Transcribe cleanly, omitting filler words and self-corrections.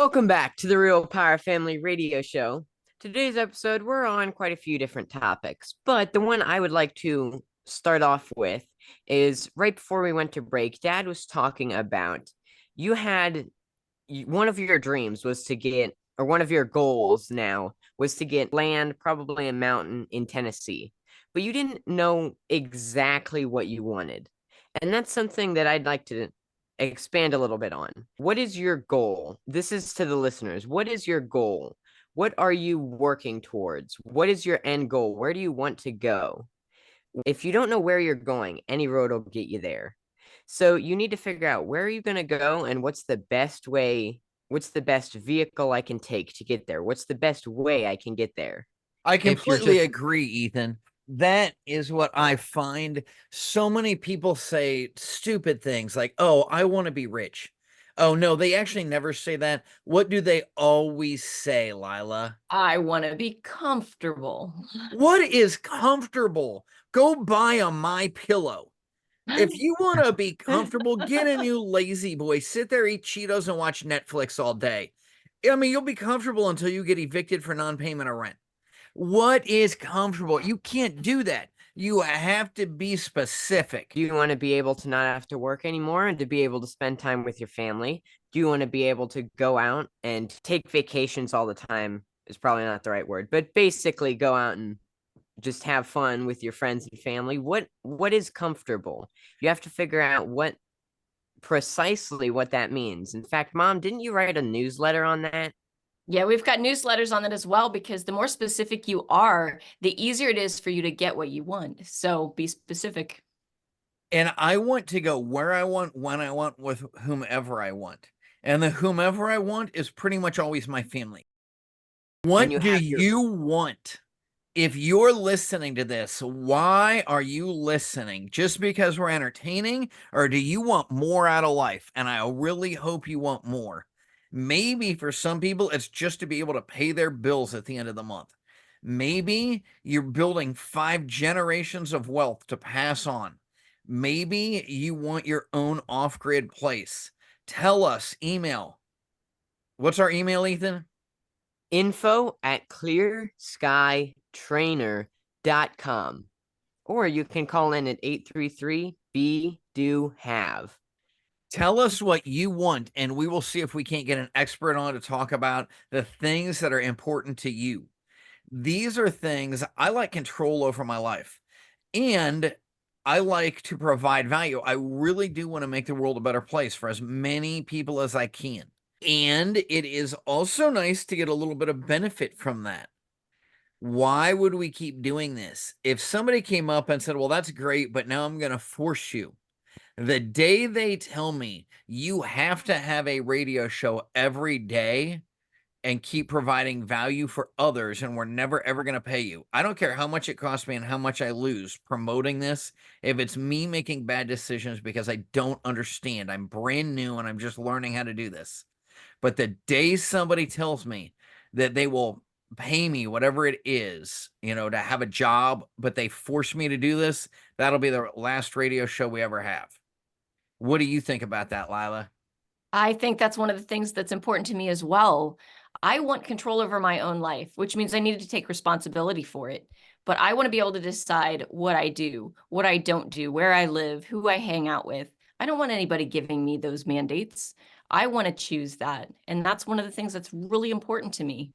Welcome back to the Real Power Family Radio Show. Today's episode, we're on quite a few different topics, but the one I would like to start off with is right before we went to break, Dad was talking about you had one of your dreams was to get, or one of your goals now was to get land, probably a mountain in Tennessee, but you didn't know exactly what you wanted. And that's something that I'd like to expand a little bit on. What is your goal? This is to the listeners. What is your goal? What are you working towards? What is your end goal? Where do you want to go? If you don't know where you're going, any road will get you there. So you need to figure out where are you going to go and what's the best way, what's the best vehicle I can take to get there? What's the best way I can get there? I If you're completely just agree, Ethan. That is what I find so many people say stupid things like, oh, I want to be rich. Oh, no, they actually never say that. What do they always say, Lila? I want to be comfortable. What is comfortable? Go buy a My Pillow. If you want to be comfortable, get a new lazy boy. Sit there, eat Cheetos, and watch Netflix all day. I mean, you'll be comfortable until you get evicted for non-payment of rent. What is comfortable? You can't do that. You have to be specific. Do you want to be able to not have to work anymore and to be able to spend time with your family? Do you want to be able to go out and take vacations all the time? Is probably not the right word, but basically go out and just have fun with your friends and family. What is comfortable? You have to figure out what precisely what that means. In fact, Mom, didn't you write a newsletter on that? Yeah, we've got newsletters on that as well, because the more specific you are, the easier it is for you to get what you want. So be specific. And I want to go where I want, when I want, with whomever I want. And the whomever I want is pretty much always my family. What You do have you want? If you're listening to this, why are you listening? Just because we're entertaining, or do you want more out of life? And I really hope you want more. Maybe for some people, it's just to be able to pay their bills at the end of the month. Maybe you're building 5 generations of wealth to pass on. Maybe you want your own off-grid place. Tell us, email. What's our email, Ethan? info@clearskytrainer.com. Or you can call in at 833-BE-DO-HAVE. Tell us what you want, and we will see if we can't get an expert on to talk about the things that are important to you. These are things I like control over my life, and I like to provide value. I really do want to make the world a better place for as many people as I can. And it is also nice to get a little bit of benefit from that. Why would we keep doing this? If somebody came up and said, well, that's great, but now I'm going to force you. The day they tell me you have to have a radio show every day and keep providing value for others, and we're never ever going to pay you. I don't care how much it costs me and how much I lose promoting this. If it's me making bad decisions because I don't understand, I'm brand new and I'm just learning how to do this. But the day somebody tells me that they will pay me whatever it is, to have a job, but they force me to do this, that'll be the last radio show we ever have. What do you think about that, Lila? I think that's one of the things that's important to me as well. I want control over my own life, which means I needed to take responsibility for it. But I want to be able to decide what I do, what I don't do, where I live, who I hang out with. I don't want anybody giving me those mandates. I want to choose that. And that's one of the things that's really important to me.